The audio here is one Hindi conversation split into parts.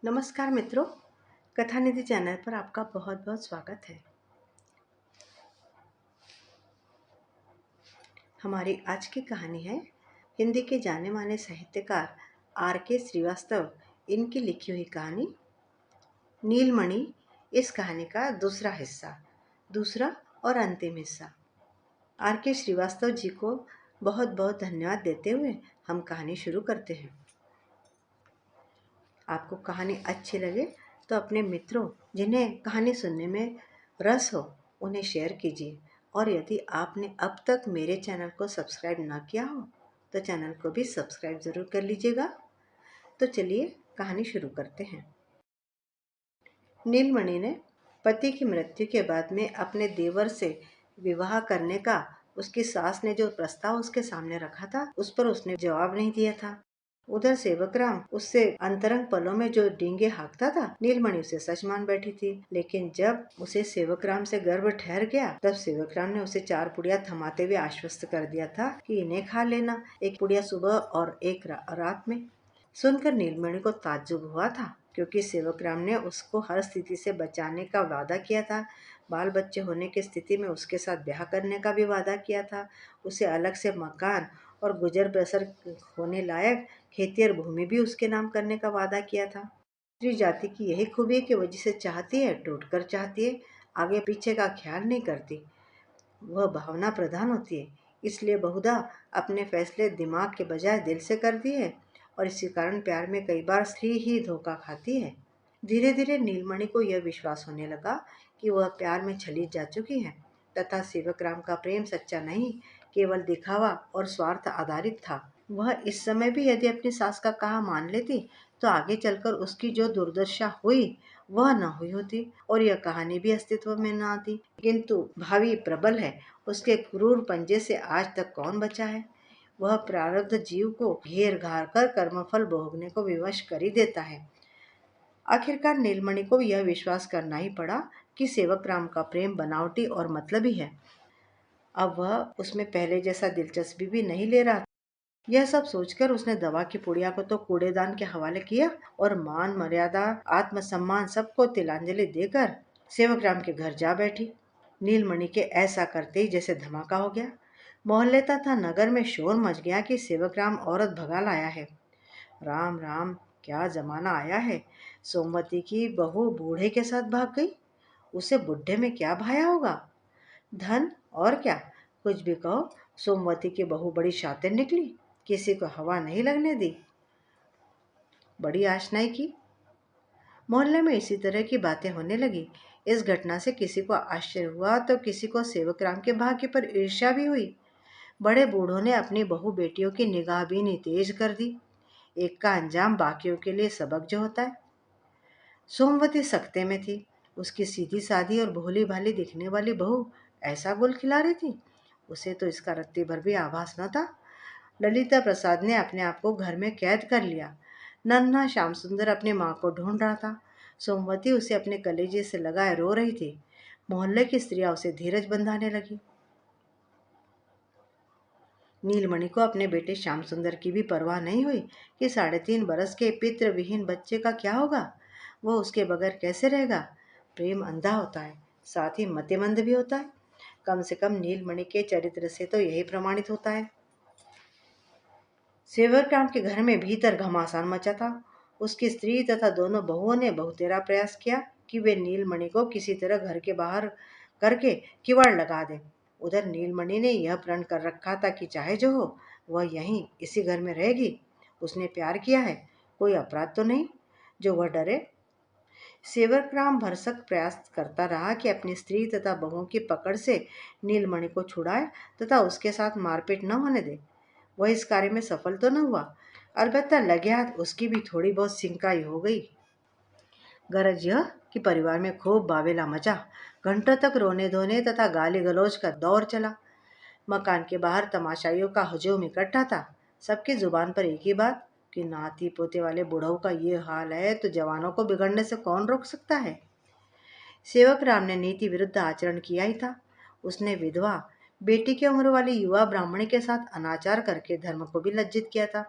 नमस्कार मित्रों, कथा निधि चैनल पर आपका बहुत बहुत स्वागत है। हमारी आज की कहानी है हिंदी के जाने माने साहित्यकार R.K. श्रीवास्तव इनकी लिखी हुई कहानी नीलमणि। इस कहानी का दूसरा हिस्सा, दूसरा और अंतिम हिस्सा। R.K. श्रीवास्तव जी को बहुत बहुत धन्यवाद देते हुए हम कहानी शुरू करते हैं। आपको कहानी अच्छी लगे तो अपने मित्रों जिन्हें कहानी सुनने में रस हो उन्हें शेयर कीजिए, और यदि आपने अब तक मेरे चैनल को सब्सक्राइब ना किया हो तो चैनल को भी सब्सक्राइब ज़रूर कर लीजिएगा। तो चलिए कहानी शुरू करते हैं। नीलमणि ने पति की मृत्यु के बाद में अपने देवर से विवाह करने का उसकी सास ने जो प्रस्ताव उसके सामने रखा था उस पर उसने जवाब नहीं दिया था। उधर सेवकराम उससे अंतरंग पलों में जो डींगे हाँकता था, नीलमणि उसे सच मान बैठी थी। लेकिन जब उसे सेवकराम से गर्व ठहर गया तब सेवकराम ने उसे 4 पुड़िया थमाते हुए आश्वस्त कर दिया था कि इन्हें खा लेना, 1 पुड़िया सुबह और 1 रात में। सुनकर नीलमणि को ताज्जुब हुआ था, क्योंकि सेवकराम ने उसको हर स्थिति से बचाने का वादा किया था। बाल बच्चे होने की स्थिति में उसके साथ ब्याह करने का भी वादा किया था। उसे अलग से मकान और गुजर बसर होने लायक खेती और भूमि भी उसके नाम करने का वादा किया था। स्त्री जाति की यही खूबी है कि वो जिसे चाहती है टूट कर चाहती है, आगे पीछे का ख्याल नहीं करती। वह भावना प्रधान होती है, इसलिए बहुधा अपने फैसले दिमाग के बजाय दिल से करती है, और इसी कारण प्यार में कई बार स्त्री ही धोखा खाती है। धीरे धीरे नीलमणि को यह विश्वास होने लगा कि वह प्यार में छली जा चुकी है, तथा सेवकराम का प्रेम सच्चा नहीं, केवल दिखावा और स्वार्थ आधारित था। वह इस समय भी यदि अपनी सास का कहा मान लेती तो आगे चलकर उसकी जो दुर्दशा हुई वह न हुई होती, और यह कहानी भी अस्तित्व में न आती। किंतु भावी प्रबल है, उसके क्रूर पंजे से आज तक कौन बचा है। वह प्रारब्ध जीव को घेर घार कर कर्मफल भोगने को विवश कर ही देता है। आखिरकार नीलमणि को यह विश्वास करना ही पड़ा कि सेवकराम का प्रेम बनावटी और मतलबी है। अब वह उसमें पहले जैसा दिलचस्पी भी नहीं ले रहा। यह सब सोचकर उसने दवा की पुड़िया को तो कूड़ेदान के हवाले किया, और मान मर्यादा आत्मसम्मान सबको तिलांजलि देकर सेवकराम के घर जा बैठी। नीलमणि के ऐसा करते ही जैसे धमाका हो गया। मोहल्ले तथा नगर में शोर मच गया कि सेवकराम औरत भगा लाया है। राम राम, क्या जमाना आया है। सोमवती की बहू बूढ़े के साथ भाग गई, उसे बुढ़े में क्या भाया होगा। धन और क्या, कुछ भी कहो, सोमवती की बहू बड़ी शातिर निकली, किसी को हवा नहीं लगने दी। बड़ी आशनाई की। मोहल्ले में इसी तरह की बातें होने लगी। इस घटना से किसी को आश्चर्य हुआ तो किसी को सेवकराम के भाग्य पर ईर्ष्या भी हुई। बड़े बूढ़ों ने अपनी बहू बेटियों की निगाहबीनी तेज कर दी। एक का अंजाम बाकियों के लिए सबक जो होता है। सोमवती सख्ते में थी। उसकी सीधी सादी और भोली भाली दिखने वाली बहू ऐसा गुल खिला रही थी, उसे तो इसका रत्ती भर भी आभास न था। ललिता प्रसाद ने अपने आप को घर में कैद कर लिया। नन्हा श्याम सुंदर अपनी माँ को ढूंढ रहा था। सोमवती उसे अपने कलेजे से लगाए रो रही थी। मोहल्ले की स्त्रियां उसे धीरज बंधाने लगी। नीलमणि को अपने बेटे श्याम सुंदर की भी परवाह नहीं हुई कि 3.5 बरस के पितृ विहीन बच्चे का क्या होगा। वह उसके बगैर कैसे रहेगा। प्रेम अंधा होता है, साथ ही मतिमंद भी होता है। कम से कम नीलमणि के चरित्र से तो यही प्रमाणित होता है। सेवकराम के घर में भीतर घमासान मचा था। उसकी स्त्री तथा दोनों बहुओं ने बहुतेरा प्रयास किया कि वे नीलमणि को किसी तरह घर के बाहर करके किवाड़ लगा दें। उधर नीलमणि ने यह प्रण कर रखा था कि चाहे जो हो वह यहीं इसी घर में रहेगी। उसने प्यार किया है, कोई अपराध तो नहीं जो वह डरे। सेवकराम भरसक प्रयास करता रहा कि अपनी स्त्री तथा बहुओं की पकड़ से नीलमणि को छुड़ाए तथा उसके साथ मारपीट न होने दे। वह इस कार्य में सफल तो न हुआ, अलबत्ता लगे हाथ उसकी भी थोड़ी बहुत सिंकाई हो गई। गरज यह कि परिवार में खूब बावेला मचा। घंटों तक रोने धोने तथा गाली गलौज का दौर चला। मकान के बाहर तमाशाइयों का हजूम इकट्ठा था। सबकी जुबान पर एक ही बात कि नाती पोते वाले बुढ़ऊ का ये हाल है तो जवानों को बिगड़ने से कौन रोक सकता है। सेवकराम ने नीति विरुद्ध आचरण किया ही था। उसने विधवा बेटी की उम्र वाली युवा ब्राह्मणी के साथ अनाचार करके धर्म को भी लज्जित किया था।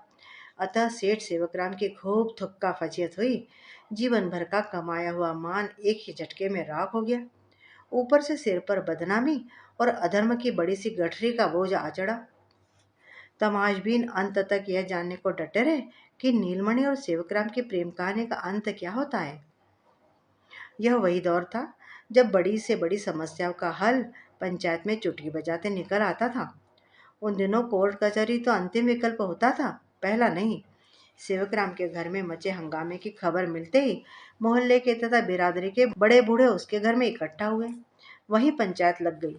अतः सेठ सेवकराम की खूब थुक्का फजियत हुई। जीवन भर का कमाया हुआ मान एक ही झटके में राख हो गया। ऊपर से सिर पर बदनामी और अधर्म की बड़ी सी गठरी का बोझ आ चढ़ा। तमाशबीन अंत तक यह जानने को डटे रहे कि नीलमणि और सेवकराम की प्रेम कहानी का अंत क्या होता है। यह वही दौर था जब बड़ी से बड़ी समस्याओं का हल पंचायत में चुटकी बजाते निकल आता था। उन दिनों कोर्ट कचहरी तो अंतिम विकल्प होता था, पहला नहीं। सेवकराम के घर में मचे हंगामे की खबर मिलते ही मोहल्ले के तथा बिरादरी के बड़े बूढ़े उसके घर में इकट्ठा हुए। वहीं पंचायत लग गई।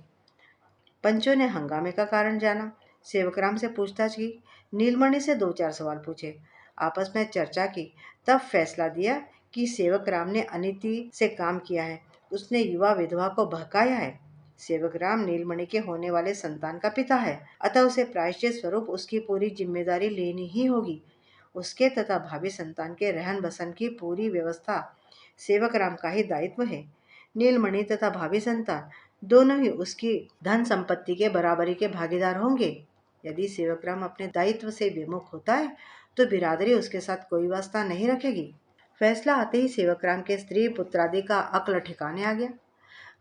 पंचों ने हंगामे का कारण जाना, सेवकराम से पूछताछ की, नीलमणि से दो चार सवाल पूछे, आपस में चर्चा की, तब फैसला दिया कि सेवकराम ने अनीति से काम किया है। उसने युवा विधवा को बहकाया है। सेवकराम नीलमणि के होने वाले संतान का पिता है, अतः उसे प्रायश्चित स्वरूप उसकी पूरी जिम्मेदारी लेनी ही होगी। उसके तथा भावी संतान के रहन बसन की पूरी व्यवस्था सेवकराम का ही दायित्व है। नीलमणि तथा भावी संतान दोनों ही उसकी धन संपत्ति के बराबरी के भागीदार होंगे। यदि सेवकराम अपने दायित्व से विमुख होता है तो बिरादरी उसके साथ कोई वास्ता नहीं रखेगी। फैसला आते ही सेवकराम के स्त्री पुत्रादि का अक्ल ठिकाने आ गया।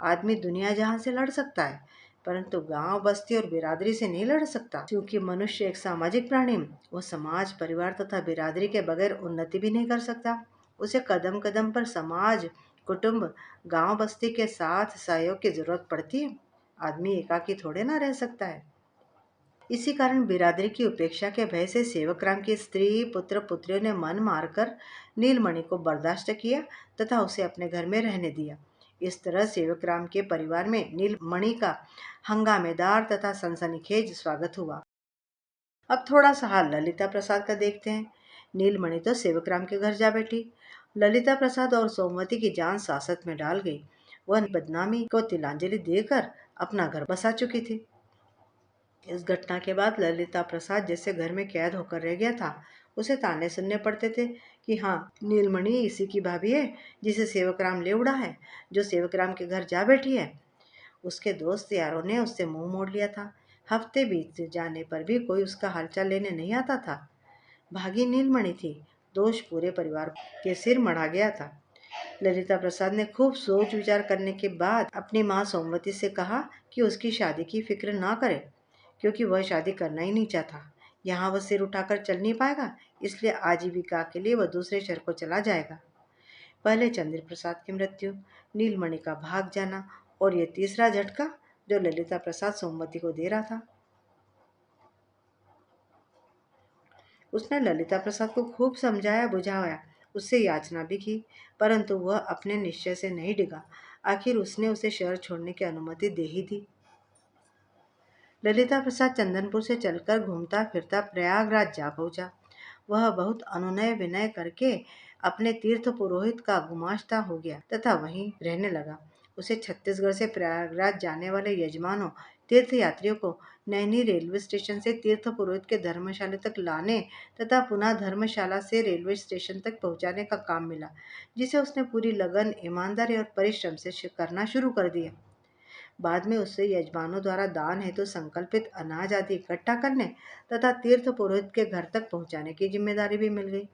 आदमी दुनिया जहां से लड़ सकता है, परंतु गांव बस्ती और बिरादरी से नहीं लड़ सकता, क्योंकि मनुष्य एक सामाजिक प्राणी है। वो समाज परिवार तथा बिरादरी के बगैर उन्नति भी नहीं कर सकता। उसे कदम कदम पर समाज कुटुंब गांव बस्ती के साथ सहयोग की जरूरत पड़ती है। आदमी एकाकी थोड़े ना रह सकता है। इसी कारण बिरादरी की उपेक्षा के भय से सेवकराम की स्त्री पुत्र पुत्रियों ने मन मारकर नीलमणि को बर्दाश्त किया तथा उसे अपने घर में रहने दिया। इस तरह सेवकराम के परिवार में नीलमणि का हंगामेदार तथा सनसनीखेज स्वागत हुआ। अब थोड़ा सा हाल ललिता प्रसाद का देखते हैं। नीलमणि तो सेवकराम के घर जा बैठी। ललिता प्रसाद और सोमवती की जान सासत में डाल गई। वह बदनामी को तिलांजलि देकर अपना घर बसा चुकी थी। इस घटना के बाद ललिता प्रसाद जैसे घर में कैद होकर रह गया था। उसे ताने सुनने पड़ते थे कि हाँ, नीलमणि इसी की भाभी है जिसे सेवकराम ले उड़ा है, जो सेवकराम के घर जा बैठी है। उसके दोस्त यारों ने उससे मुंह मोड़ लिया था। हफ्ते बीत जाने पर भी कोई उसका हालचाल लेने नहीं आता था। भागी नीलमणि थी, दोष पूरे परिवार के सिर मढ़ा गया था। ललिता प्रसाद ने खूब सोच विचार करने के बाद अपनी माँ सोमवती से कहा कि उसकी शादी की फिक्र ना करे, क्योंकि वह शादी करना ही नहीं चाहता। यहाँ वह सिर उठाकर चल नहीं पाएगा, इसलिए आजीविका के लिए वह दूसरे शहर को चला जाएगा। पहले चंद्र प्रसाद की मृत्यु, नीलमणि का भाग जाना और ये तीसरा झटका जो ललिता प्रसाद सोमवती को दे रहा था। उसने ललिता प्रसाद को खूब समझाया बुझाया, उससे याचना भी की, परंतु वह अपने निश्चय से नहीं डिगा। आखिर उसने उसे शहर छोड़ने की अनुमति दे ही दी। ललिता प्रसाद चंदनपुर से चलकर घूमता फिरता प्रयागराज जा पहुंचा। वह बहुत अनुनय विनय करके अपने तीर्थ पुरोहित का गुमाश्ता हो गया तथा वहीं रहने लगा। उसे छत्तीसगढ़ से प्रयागराज जाने वाले यजमानों तीर्थ यात्रियों को नैनी रेलवे स्टेशन से तीर्थ पुरोहित के धर्मशाला तक लाने तथा पुनः धर्मशाला से रेलवे स्टेशन तक पहुंचाने का काम मिला, जिसे उसने पूरी लगन, ईमानदारी और परिश्रम से करना शुरू कर दिया। बाद में उससे यजमानों द्वारा दान हेतु संकल्पित अनाज आदि इकट्ठा करने तथा तीर्थ पुरोहित के घर तक पहुंचाने की जिम्मेदारी भी मिल गई।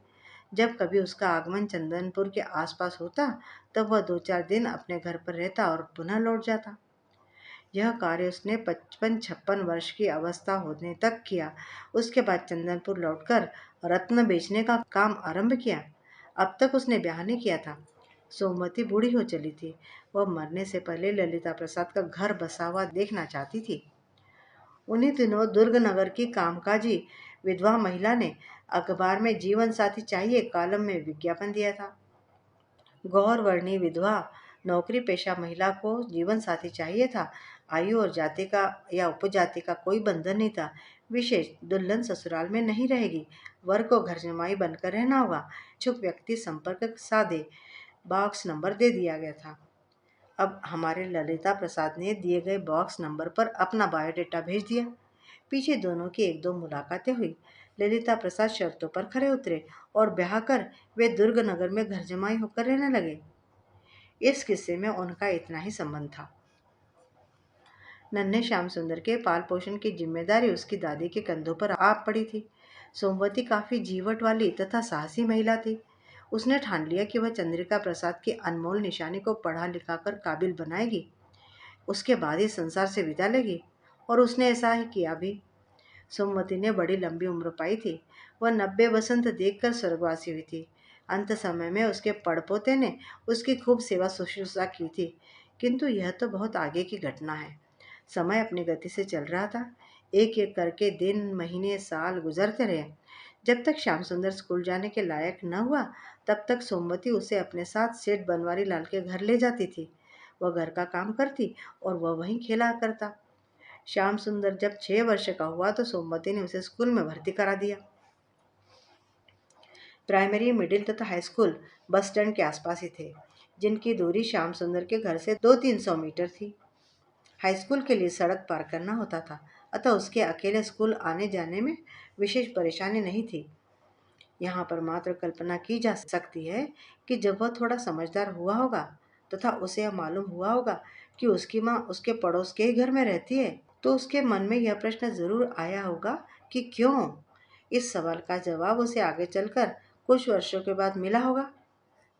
जब कभी उसका आगमन चंदनपुर के आसपास होता, तब वह 2-4 दिन अपने घर पर रहता और पुनः लौट जाता। यह कार्य उसने 55-56 वर्ष की अवस्था होने तक किया। उसके बाद चंदनपुर लौटकर रत्न बेचने का काम आरंभ किया। अब तक उसने ब्याह नहीं किया था। सोमवती बूढ़ी हो चली थी। वह मरने से पहले ललिता प्रसाद का घर बसा हुआ देखना चाहती थी। उन्हीं दिनों दुर्ग नगर की कामकाजी विधवा महिला ने अखबार में जीवन साथी चाहिए कॉलम में विज्ञापन दिया था। गौर वर्णी विधवा नौकरी पेशा महिला को जीवन साथी चाहिए था। आयु और जाति का या उपजाति का कोई बंधन नहीं था। विशेष दुल्हन ससुराल में नहीं रहेगी, वर को घर जमाई बनकर रहना होगा। इच्छुक व्यक्ति संपर्क साधे। बॉक्स नंबर दे दिया गया था। अब हमारे ललिता प्रसाद ने दिए गए बॉक्स नंबर पर अपना बायोडेटा भेज दिया। पीछे दोनों की 1-2 मुलाकातें हुई। ललिता प्रसाद शर्तों पर खरे उतरे और ब्याह कर वे दुर्ग नगर में घर जमाई होकर रहने लगे। इस किस्से में उनका इतना ही संबंध था। नन्हे श्याम सुंदर के पाल पोषण की जिम्मेदारी उसकी दादी के कंधों पर आ पड़ी थी। सोमवती काफी जीवट वाली तथा साहसी महिला थी। उसने ठान लिया कि वह चंद्रिका प्रसाद की अनमोल निशानी को पढ़ा लिखा कर काबिल बनाएगी। उसके बाद ही संसार से विदा लेगी, और उसने ऐसा ही किया भी। सोमवती ने बड़ी लंबी उम्र पाई थी। वह 90 बसंत देखकर स्वर्गवासी हुई थी। अंत समय में उसके पड़पोते ने उसकी खूब सेवा शुश्रूषा की थी। किंतु यह तो बहुत आगे की घटना है। समय अपनी गति से चल रहा था। एक एक करके दिन, महीने, साल गुजरते रहे। जब तक श्याम सुंदर स्कूल जाने के लायक न हुआ, तब तक सोमवती उसे अपने साथ सेठ बनवारी लाल के घर ले जाती थी। वह घर का काम करती और वह वहीं खेला करता। श्याम सुंदर जब 6 वर्ष का हुआ तो सोमवती ने उसे स्कूल में भर्ती करा दिया। प्राइमरी, मिडिल तथा हाई स्कूल बस स्टैंड के आसपास ही थे, जिनकी दूरी श्याम सुंदर के घर से 200-300 मीटर थी। हाई स्कूल के लिए सड़क पार करना होता था, अतः उसके अकेले स्कूल आने जाने में विशेष परेशानी नहीं थी। यहाँ पर मात्र कल्पना की जा सकती है कि जब वह थोड़ा समझदार हुआ होगा तथा उसे यह मालूम हुआ होगा कि उसकी माँ उसके पड़ोस के ही घर में रहती है, तो उसके मन में यह प्रश्न जरूर आया होगा कि क्यों। इस सवाल का जवाब उसे आगे चलकर कुछ वर्षों के बाद मिला होगा।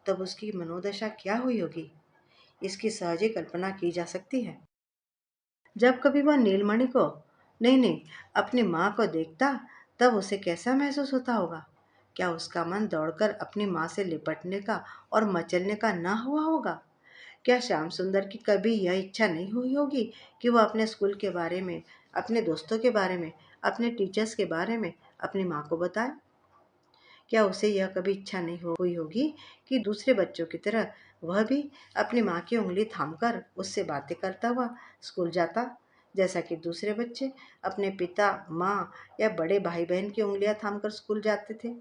तब उसकी मनोदशा क्या हुई होगी, इसकी सहज ही कल्पना की जा सकती है। जब कभी वह नीलमणि को, नहीं नहीं, अपनी माँ को देखता, तब उसे कैसा महसूस होता होगा। क्या उसका मन दौड़कर अपनी माँ से लिपटने का और मचलने का ना हुआ होगा। क्या श्याम सुंदर की कभी यह इच्छा नहीं हुई होगी कि वह अपने स्कूल के बारे में, अपने दोस्तों के बारे में, अपने टीचर्स के बारे में अपनी माँ को बताए। क्या उसे यह कभी इच्छा नहीं हुई होगी कि दूसरे बच्चों की तरह वह भी अपनी माँ की उंगली थामकर उससे बातें करता हुआ स्कूल जाता, जैसा कि दूसरे बच्चे अपने पिता, माँ या बड़े भाई बहन की उंगलियां थामकर स्कूल जाते थे।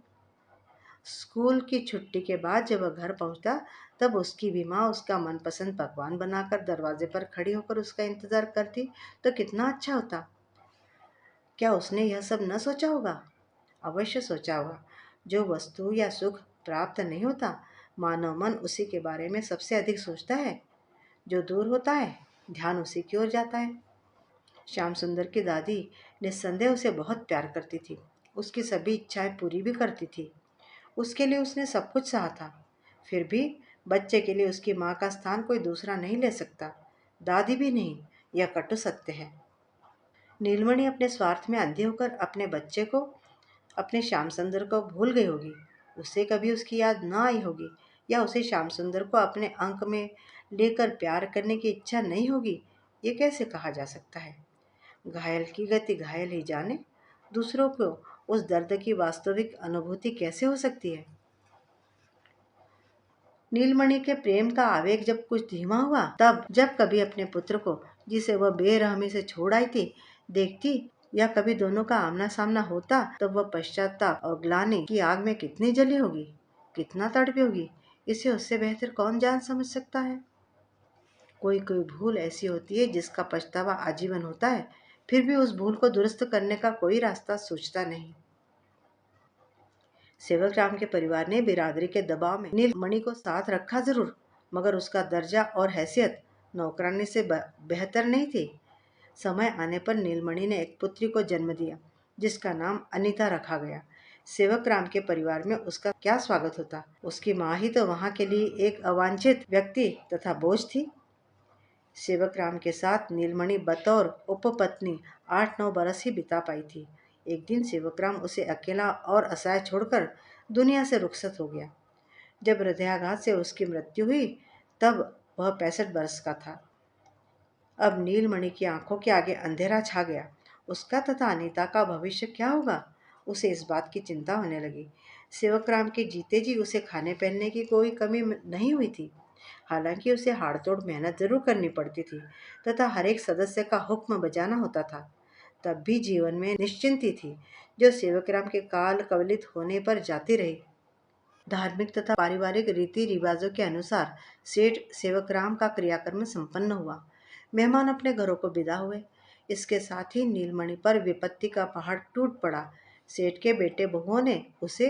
स्कूल की छुट्टी के बाद जब वह घर पहुंचता, तब उसकी भी माँ उसका मनपसंद पकवान बनाकर दरवाजे पर खड़ी होकर उसका इंतजार करती, तो कितना अच्छा होता। क्या उसने यह सब न सोचा होगा? अवश्य सोचा होगा। जो वस्तु या सुख प्राप्त नहीं होता, मानव मन उसी के बारे में सबसे अधिक सोचता है। जो दूर होता है, ध्यान उसी की ओर जाता है। श्याम सुंदर की दादी निस्संदेह उसे बहुत प्यार करती थी। उसकी सभी इच्छाएं पूरी भी करती थी। उसके लिए उसने सब कुछ सहा था। फिर भी बच्चे के लिए उसकी माँ का स्थान कोई दूसरा नहीं ले सकता, दादी भी नहीं। यह कटु सत्य है। नीलमणि अपने स्वार्थ में अंधी होकर अपने बच्चे को, अपने श्याम सुंदर को भूल गई होगी। उसे कभी उसकी याद न आई होगी, या उसे श्याम सुंदर को अपने अंक में लेकर प्यार करने की इच्छा नहीं होगी। ये कैसे कहा जा सकता है। घायल की गति घायल ही जाने। दूसरों को उस दर्द की वास्तविक अनुभूति कैसे हो सकती है। नीलमणि के प्रेम का आवेग जब कुछ धीमा हुआ, तब जब कभी अपने पुत्र को, जिसे वह बेरहमी से छोड़ आई थी, देखती, या कभी दोनों का आमना सामना होता, तब वह पश्चाताप और ग्लानि की आग में कितनी जली होगी, कितना तड़पी होगी, इसे उससे बेहतर कौन जान समझ सकता है। कोई कोई भूल ऐसी होती है जिसका पछतावा आजीवन होता है, फिर भी उस भूल को दुरुस्त करने का कोई रास्ता सूझता नहीं। सेवक राम के परिवार ने बिरादरी के दबाव में नीलमणि को साथ रखा जरूर, मगर उसका दर्जा और हैसियत नौकरानी से बेहतर नहीं थी। समय आने पर नीलमणि ने एक पुत्री को जन्म दिया, जिसका नाम अनीता रखा गया। सेवक राम के परिवार में उसका क्या स्वागत होता। उसकी माँ ही तो वहाँ के लिए एक अवांछित व्यक्ति तथा बोझ थी। सेवक राम के साथ नीलमणि बतौर उपपत्नी 8-9 बरस ही बिता पाई थी। एक दिन सेवक राम उसे अकेला और असहाय छोड़कर दुनिया से रुखसत हो गया। जब हृदयाघात से उसकी मृत्यु हुई, तब वह 65 बरस का था। अब नीलमणि की आंखों के आगे अंधेरा छा गया। उसका तथा अनीता का भविष्य क्या होगा, उसे इस बात की चिंता होने लगी। सेवक राम के जीते जी उसे खाने पहनने की कोई कमी नहीं हुई थी। हालांकि उसे हाड़तोड़ मेहनत जरूर करनी पड़ती थी तथा हर एक सदस्य का हुक्म बजाना होता था। तब भी जीवन में निश्चिंती थी, जो सेवकराम के काल कवलित होने पर जाती रही। धार्मिक तथा पारिवारिक रीति रिवाजों के अनुसार सेठ सेवकराम का क्रियाक्रम संपन्न हुआ। मेहमान अपने घरों को विदा हुए। इसके साथ ही नीलमणि पर विपत्ति का पहाड़ टूट पड़ा। सेठ के बेटे बहुओं ने उसे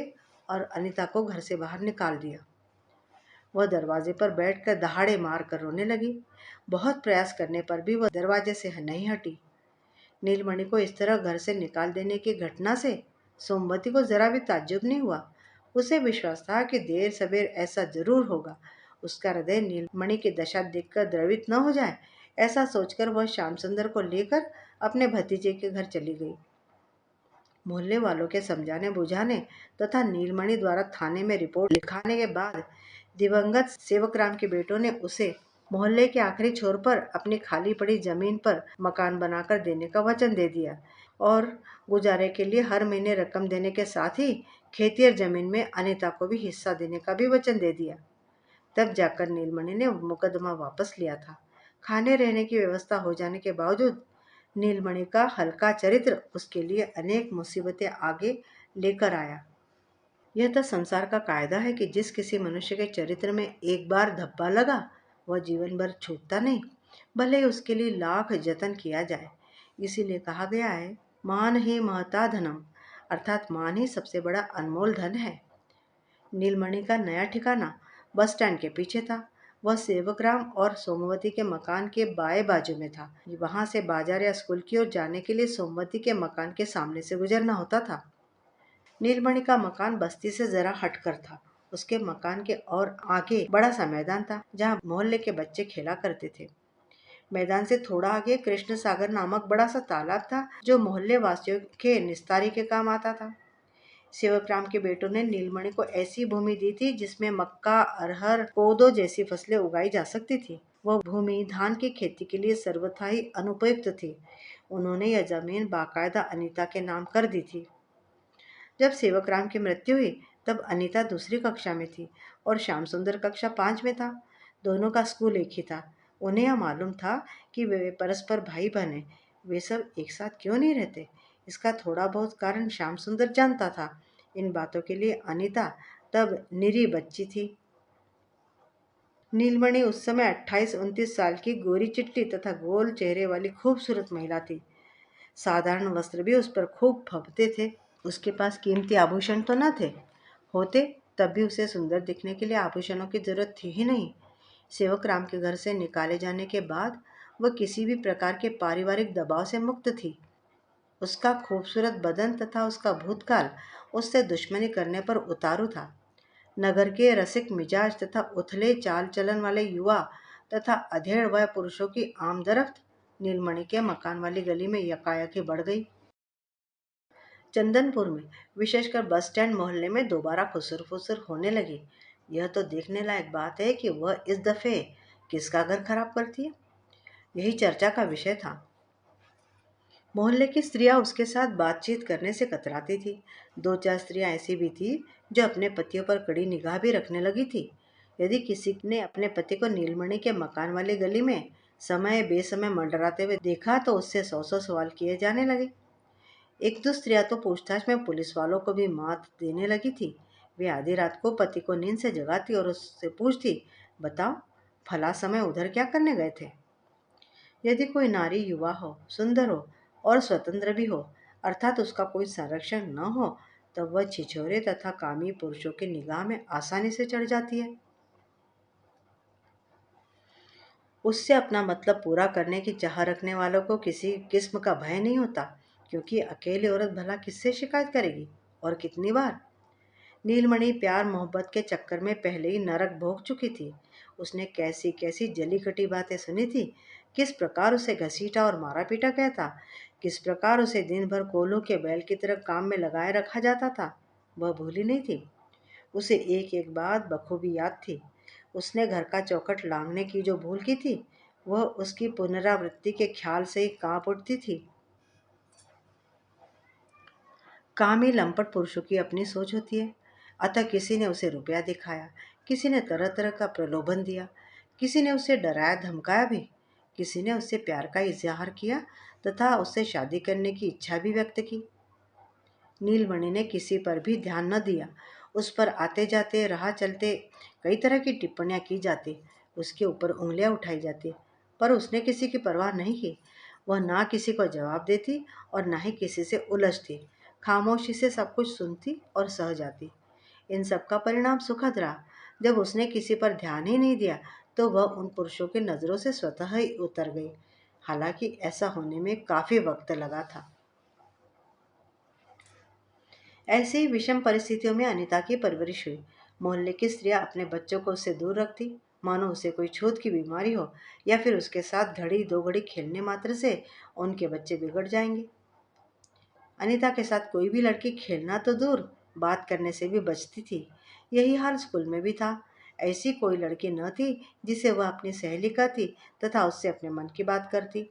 और अनीता को घर से बाहर निकाल दिया। वह दरवाजे पर बैठकर दहाड़े मार कर रोने लगी। बहुत प्रयास करने पर भी वह दरवाजे से नहीं हटी। नीलमणि को इस तरह घर से निकाल देने की घटना से सोमवती को जरा भी ताज्जुब नहीं हुआ। उसे विश्वास था कि देर सवेर ऐसा जरूर होगा। उसका हृदय नीलमणि की दशा देखकर द्रवित न हो जाए, ऐसा सोचकर वह श्याम सुंदर को लेकर अपने भतीजे के घर चली गई। मोहल्ले वालों के समझाने बुझाने तथा नीलमणि द्वारा थाने में रिपोर्ट लिखाने के बाद दिवंगत सेवकराम के बेटों ने उसे मोहल्ले के आखिरी छोर पर अपनी खाली पड़ी जमीन पर मकान बनाकर देने का वचन दे दिया और गुजारे के लिए हर महीने रकम देने के साथ ही खेती और जमीन में अनीता को भी हिस्सा देने का भी वचन दे दिया। तब जाकर नीलमणि ने मुकदमा वापस लिया था। खाने रहने की व्यवस्था हो जाने के बावजूद नीलमणि का हल्का चरित्र उसके लिए अनेक मुसीबतें आगे लेकर आया। यह तो संसार का कायदा है कि जिस किसी मनुष्य के चरित्र में एक बार धब्बा लगा वह जीवन भर छूटता नहीं, भले ही उसके लिए लाख जतन किया जाए। इसीलिए कहा गया है, मान ही महता धनम, अर्थात मान ही सबसे बड़ा अनमोल धन है। नीलमणि का नया ठिकाना बस स्टैंड के पीछे था। वह सेवकराम और सोमवती के मकान के बाएं बाजू में था। वहां से बाजार या स्कूल की ओर जाने के लिए सोमवती के मकान के सामने से गुजरना होता था। नीलमणि का मकान बस्ती से जरा हटकर था। उसके मकान के और आगे बड़ा सा मैदान था जहाँ मोहल्ले के बच्चे खेला करते थे। मैदान से थोड़ा आगे कृष्ण सागर नामक बड़ा सा तालाब था जो मोहल्ले वासियों के निस्तारी के काम आता था। सेवकराम के बेटों ने नीलमणि को ऐसी भूमि दी थी जिसमें मक्का, अरहर, कोदो जैसी फसलें उगाई जा सकती थी। वह भूमि धान की खेती के लिए सर्वथा ही अनुपयुक्त थी। उन्होंने यह जमीन बाकायदा अनीता के नाम कर दी थी। जब सेवकराम की मृत्यु हुई तब अनीता दूसरी कक्षा में थी और श्याम सुंदर कक्षा 5 में था। दोनों का स्कूल एक ही था। उन्हें यह मालूम था कि वे परस्पर भाई बहन हैं। वे सब एक साथ क्यों नहीं रहते, इसका थोड़ा बहुत कारण श्याम सुंदर जानता था। इन बातों के लिए अनीता तब निरी बच्ची थी। नीलमणि उस समय 28-29 साल की गोरी चिट्टी तथा गोल चेहरे वाली खूबसूरत महिला थी। साधारण वस्त्र भी उस पर खूब फबते थे। उसके पास कीमती आभूषण तो न थे, होते तब भी उसे सुंदर दिखने के लिए आभूषणों की जरूरत थी ही नहीं। सेवकराम के घर से निकाले जाने के बाद वह किसी भी प्रकार के पारिवारिक दबाव से मुक्त थी। उसका खूबसूरत बदन तथा उसका भूतकाल उससे दुश्मनी करने पर उतारू था। नगर के रसिक मिजाज तथा उथले चाल चलन वाले युवा तथा अधेड़ वय पुरुषों की आमदरफ्त नीलमणि के मकान वाली गली में यकायक ही बढ़ गई। चंदनपुर में, विशेषकर बस स्टैंड मोहल्ले में दोबारा खुसर फुसर होने लगी। यह तो देखने लायक बात है कि वह इस दफे किसका घर खराब करती है। यही चर्चा का विषय था। मोहल्ले की स्त्रियां उसके साथ बातचीत करने से कतराती थी। दो चार स्त्रियां ऐसी भी थी जो अपने पतियों पर कड़ी निगाह भी रखने लगी थी। यदि किसी ने अपने पति को नीलमणि के मकान वाली गली में समय बेसमय मंडराते हुए देखा तो उससे 100 सवाल किए जाने लगे। एक दो स्त्रियां तो पूछताछ में पुलिस वालों को भी मात देने लगी थी। वे आधी रात को पति को नींद से जगाती और उससे पूछती, बताओ फला समय उधर क्या करने गए थे। यदि कोई नारी युवा हो, सुंदर हो और स्वतंत्र भी हो, अर्थात उसका कोई संरक्षण न हो, तब वह छिछोरे तथा कामी पुरुषों की निगाह में आसानी से चढ़ जाती है। उससे अपना मतलब पूरा करने की चाह रखने वालों को किसी किस्म का भय नहीं होता, क्योंकि अकेली औरत भला किससे शिकायत करेगी और कितनी बार। नीलमणि प्यार मोहब्बत के चक्कर में पहले ही नरक भोग चुकी थी। उसने कैसी कैसी जली कटी बातें सुनी थी। किस प्रकार उसे घसीटा और मारा पीटा गया था। किस प्रकार उसे दिन भर कोल्हू के बैल की तरह काम में लगाए रखा जाता था, वह भूली नहीं थी। उसे एक एक बात बखूबी याद थी। उसने घर का चौखट लांघने की जो भूल की थी, वह उसकी पुनरावृत्ति के ख्याल से ही कांप उठती थी। कामी लंपट पुरुषों की अपनी सोच होती है। अतः किसी ने उसे रुपया दिखाया, किसी ने तरह तरह का प्रलोभन दिया, किसी ने उसे डराया धमकाया भी, किसी ने उससे प्यार का इजहार किया तथा उससे शादी करने की इच्छा भी व्यक्त की। नीलमणि ने किसी पर भी ध्यान न दिया। उस पर आते जाते राह चलते कई तरह की टिप्पणियां की जाती, उसके ऊपर उंगलियां उठाई जाती, पर उसने किसी की परवाह नहीं की। वह ना किसी को जवाब देती और ना ही किसी से उलझती, खामोशी से सब कुछ सुनती और सह जाती। इन सब का परिणाम सुखद रहा। जब उसने किसी पर ध्यान ही नहीं दिया तो वह उन पुरुषों की नज़रों से स्वतः ही उतर गई। हालांकि ऐसा होने में काफी वक्त लगा था। ऐसे ही विषम परिस्थितियों में अनीता की परवरिश हुई। मोहल्ले की स्त्रियां अपने बच्चों को उससे दूर रखती, मानो उसे कोई छूत की बीमारी हो, या फिर उसके साथ घड़ी दो घड़ी खेलने मात्र से उनके बच्चे बिगड़ जाएंगे। अनीता के साथ कोई भी लड़की खेलना तो दूर, बात करने से भी बचती थी। यही हाल स्कूल में भी था। ऐसी कोई लड़की न थी जिसे वह अपनी सहेली कहती तथा उससे अपने मन की बात करती।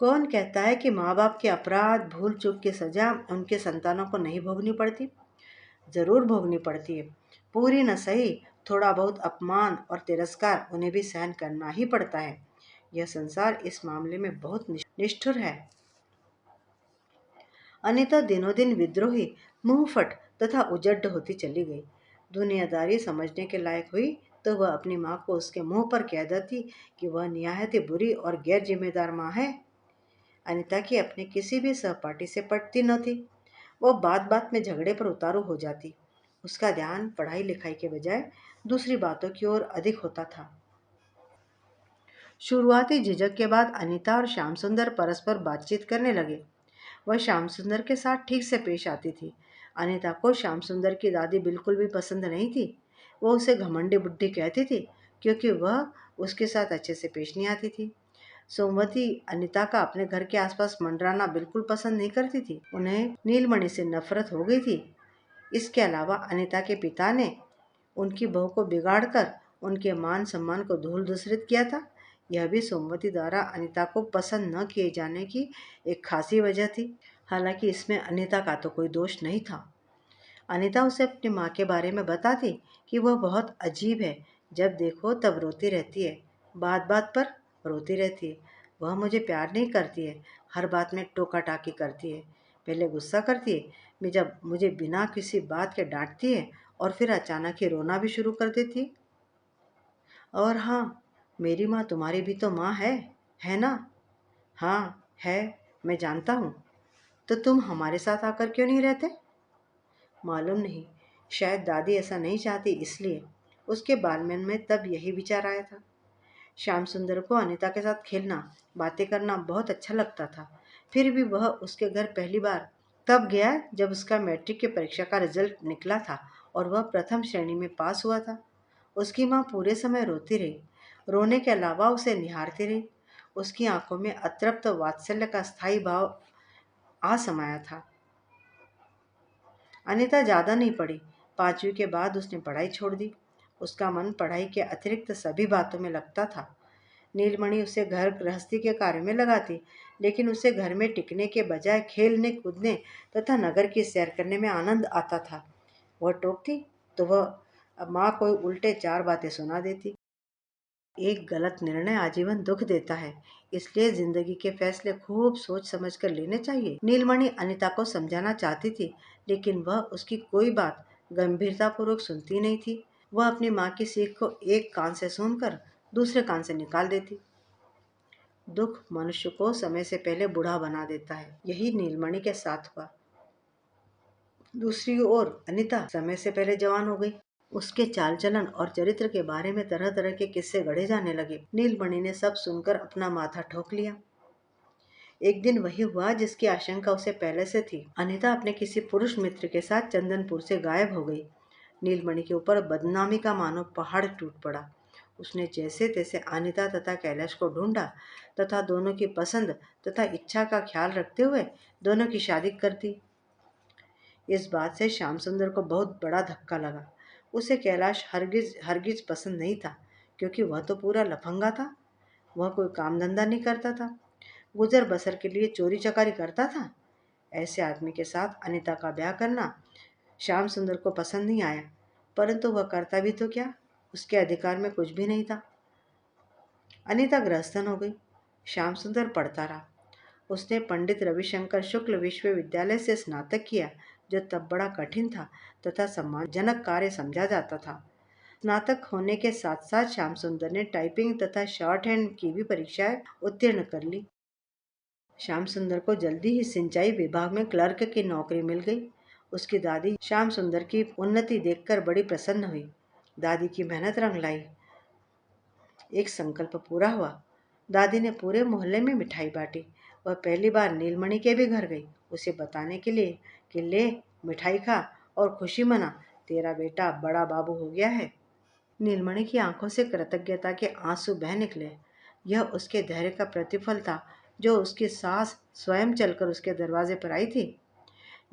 कौन कहता है कि माँ बाप के अपराध भूल चूक की सजा उनके संतानों को नहीं भोगनी पड़ती? जरूर भोगनी पड़ती है। पूरी न सही, थोड़ा बहुत अपमान और तिरस्कार उन्हें भी सहन करना ही पड़ता है। यह संसार इस मामले में बहुत निष्ठुर है। अनीता दिनों दिन विद्रोही, मुंहफट तथा उजड्ड होती चली गई। दुनियादारी समझने के लायक हुई तो वह अपनी माँ को उसके मुंह पर कह देती कि वह निहायत ही बुरी और गैर जिम्मेदार माँ है। अनीता की अपने किसी भी सहपाठी से पटती न थी। वो बात बात में झगड़े पर उतारू हो जाती। उसका ध्यान पढ़ाई लिखाई के बजाय दूसरी बातों की ओर अधिक होता था। शुरुआती झिझक के बाद अनीता और श्याम सुंदर परस्पर बातचीत करने लगे। वह श्याम सुंदर के साथ ठीक से पेश आती थी। अनीता को श्याम सुंदर की दादी बिल्कुल भी पसंद नहीं थी। वह उसे घमंडी बुड्ढी कहती थी क्योंकि वह उसके साथ अच्छे से पेश नहीं आती थी। सोमवती अनीता का अपने घर के आसपास मंडराना बिल्कुल पसंद नहीं करती थी। उन्हें नीलमणि से नफरत हो गई थी। इसके अलावा अनीता के पिता ने उनकी बहू को बिगाड़कर उनके मान सम्मान को धूल धूसरित किया था। यह भी सोमवती द्वारा अनीता को पसंद न किए जाने की एक खासी वजह थी। हालांकि इसमें अनीता का तो कोई दोष नहीं था। अनीता उसे अपनी माँ के बारे में बताती कि वह बहुत अजीब है, जब देखो तब रोती रहती है, बात बात पर रोती रहती है। वह मुझे प्यार नहीं करती है, हर बात में टोका टाकी करती है। पहले गुस्सा करती है, मैं जब मुझे बिना किसी बात के डांटती है और फिर अचानक ही रोना भी शुरू कर देती है। और हाँ, मेरी माँ तुम्हारी भी तो माँ है ना? हाँ है, मैं जानता हूँ। तो तुम हमारे साथ आकर क्यों नहीं रहते? मालूम नहीं, शायद दादी ऐसा नहीं चाहती इसलिए। उसके बालमन में तब यही विचार आया था। श्याम सुंदर को अनीता के साथ खेलना, बातें करना बहुत अच्छा लगता था। फिर भी वह उसके घर पहली बार तब गया जब उसका मैट्रिक की परीक्षा का रिजल्ट निकला था और वह प्रथम श्रेणी में पास हुआ था। उसकी माँ पूरे समय रोती रही, रोने के अलावा उसे निहारती रही। उसकी आंखों में अतृप्त वात्सल्य का स्थायी भाव आ समाया था। अनीता ज्यादा नहीं पढ़ी। 5वीं के बाद उसने पढ़ाई छोड़ दी। उसका मन पढ़ाई के अतिरिक्त सभी बातों में लगता था। नीलमणि उसे घर गृहस्थी के कार्य में लगाती, लेकिन उसे घर में टिकने के बजाय खेलने कूदने तथा नगर की सैर करने में आनंद आता था। वह टोकती तो वह माँ को उल्टे 4 बातें सुना देती। एक गलत निर्णय आजीवन दुख देता है, इसलिए जिंदगी के फैसले खूब सोच समझ कर लेने चाहिए। नीलमणि अनीता को समझाना चाहती थी, लेकिन वह उसकी कोई बात गंभीरता पूर्वक सुनती नहीं थी। वह अपनी माँ की सीख को एक कान से सुनकर दूसरे कान से निकाल देती। दुख मनुष्य को समय से पहले बूढ़ा बना देता है। यही नीलमणि के साथ हुआ। दूसरी ओर अनीता समय से पहले जवान हो गई। उसके चाल चलन और चरित्र के बारे में तरह तरह के किस्से गढ़े जाने लगे। नीलमणि ने सब सुनकर अपना माथा ठोक लिया। एक दिन वही हुआ जिसकी आशंका उसे पहले से थी। अनीता अपने किसी पुरुष मित्र के साथ चंदनपुर से गायब हो गई। नीलमणि के ऊपर बदनामी का मानो पहाड़ टूट पड़ा। उसने जैसे तैसे अनीता तथा कैलाश को ढूंढा तथा दोनों की पसंद तथा इच्छा का ख्याल रखते हुए दोनों की शादी कर दी। इस बात से श्याम सुंदर को बहुत बड़ा धक्का लगा। उसे कैलाश हरगिज हरगिज पसंद नहीं था, क्योंकि वह तो पूरा लफंगा था। वह कोई काम धंधा नहीं करता था, गुजर बसर के लिए चोरी चकारी करता था। ऐसे आदमी के साथ अनीता का ब्याह करना श्याम सुंदर को पसंद नहीं आया, परंतु वह करता भी तो क्या, उसके अधिकार में कुछ भी नहीं था। अनीता गृहस्थन हो गई। श्याम सुंदर पढ़ता रहा। उसने पंडित रविशंकर शुक्ल विश्वविद्यालय से स्नातक किया, जो तब बड़ा कठिन था तथा सम्मानजनक कार्य समझा जाता था। स्नातक होने के साथ साथ श्याम सुंदर ने टाइपिंग तथा शॉर्ट हैंड की भी परीक्षाएं उत्तीर्ण कर ली। श्याम सुंदर को जल्दी ही सिंचाई विभाग में क्लर्क की नौकरी मिल गई। उसकी दादी श्याम सुंदर की उन्नति देखकर बड़ी प्रसन्न हुई। दादी की मेहनत रंग लाई। एक संकल्प पूरा हुआ। दादी ने पूरे मोहल्ले में मिठाई बांटी। वह पहली बार नीलमणि के भी घर गई, उसे बताने के लिए कि ले मिठाई खा और खुशी मना, तेरा बेटा बड़ा बाबू हो गया है। नीलमणि की आंखों से कृतज्ञता के आंसू बह निकले। यह उसके धैर्य का प्रतिफल था जो उसकी सास स्वयं चलकर उसके दरवाजे पर आई थी।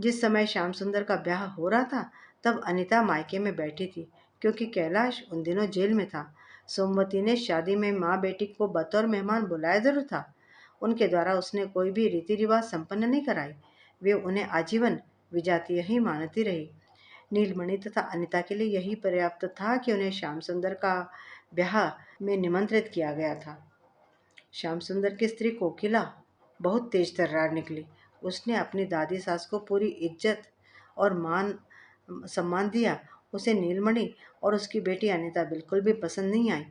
जिस समय श्याम सुंदर का ब्याह हो रहा था तब अनीता मायके में बैठी थी, क्योंकि कैलाश उन दिनों जेल में था। सोमवती ने शादी में माँ बेटी को बतौर मेहमान बुलाया जरूर था, उनके द्वारा उसने कोई भी रीति रिवाज संपन्न नहीं कराई। वे उन्हें आजीवन विजातीय ही मानती रही। नीलमणि तथा अनीता के लिए यही पर्याप्त था कि उन्हें श्याम सुंदर का ब्याह में निमंत्रित किया गया था। श्याम सुंदर की स्त्री कोकिला बहुत तेज तर्रार निकली। उसने अपनी दादी सास को पूरी इज्जत और मान सम्मान दिया। उसे नीलमणि और उसकी बेटी अनीता बिल्कुल भी पसंद नहीं आई।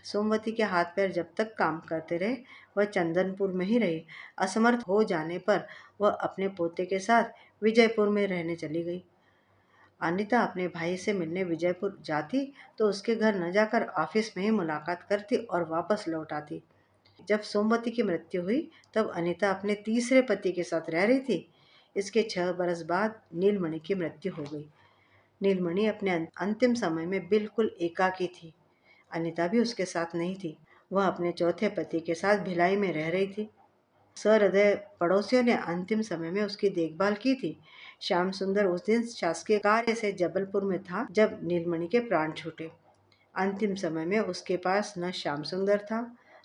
सोमवती के हाथ पैर जब तक काम करते रहे वह चंदनपुर में ही रही। असमर्थ हो जाने पर वह अपने पोते के साथ विजयपुर में रहने चली गई। अनीता अपने भाई से मिलने विजयपुर जाती तो उसके घर न जाकर ऑफिस में ही मुलाकात करती और वापस लौट आती। जब सोमवती की मृत्यु हुई तब अनीता अपने तीसरे पति के साथ रह रही थी। इसके 6 बरस बाद नीलमणि की मृत्यु हो गई। नीलमणि अपने अंतिम समय में बिल्कुल एकाकी थी। अनीता भी उसके साथ नहीं थी। वह अपने चौथे पति के साथ भिलाई में रह रही थी। सहृदय पड़ोसियों ने अंतिम समय में उसकी देखभाल की थी। श्याम सुंदर उस दिन शासकीय कार्य से जबलपुर में था जब नीलमणि के प्राण छूटे। अंतिम समय में उसके पास न श्याम सुंदर था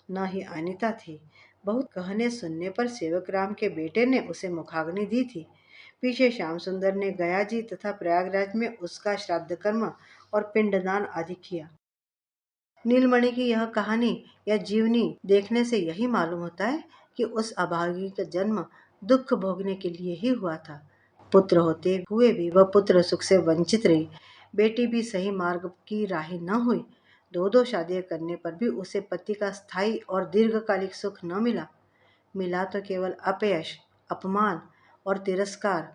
न ही अनीता थी। बहुत कहने सुनने पर सेवक राम के बेटे ने उसे मुखाग्नि दी थी। पीछे श्याम सुंदर ने गया जी तथा प्रयागराज में उसका श्राद्ध कर्म और पिंडदान आदि किया। नीलमणि की यह कहानी या जीवनी देखने से यही मालूम होता है कि उस अभागी का जन्म दुख भोगने के लिए ही हुआ था। पुत्र होते हुए भी वह पुत्र सुख से वंचित रही। बेटी भी सही मार्ग की राही न हुई। 2-2 शादियां करने पर भी उसे पति का स्थायी और दीर्घकालिक सुख न मिला। मिला तो केवल अपयश, अपमान और तिरस्कार,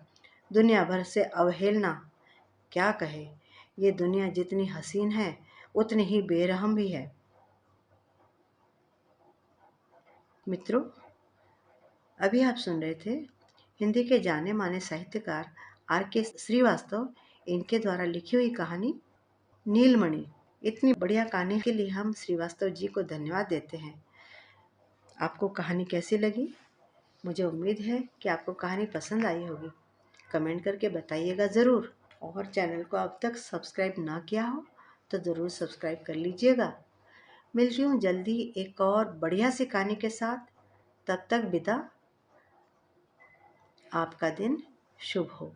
दुनिया भर से अवहेलना। क्या कहे, ये दुनिया जितनी हसीन है उतनी ही बेरहम भी है। मित्रों, अभी आप सुन रहे थे हिंदी के जाने माने साहित्यकार R.K. श्रीवास्तव इनके द्वारा लिखी हुई कहानी नीलमणि। इतनी बढ़िया कहानी के लिए हम श्रीवास्तव जी को धन्यवाद देते हैं। आपको कहानी कैसी लगी? मुझे उम्मीद है कि आपको कहानी पसंद आई होगी। कमेंट करके बताइएगा ज़रूर। और चैनल को अब तक सब्सक्राइब ना किया हो तो ज़रूर सब्सक्राइब कर लीजिएगा। मिलती हूँ जल्दी एक और बढ़िया सी कहानी के साथ। तब तक विदा। आपका दिन शुभ हो।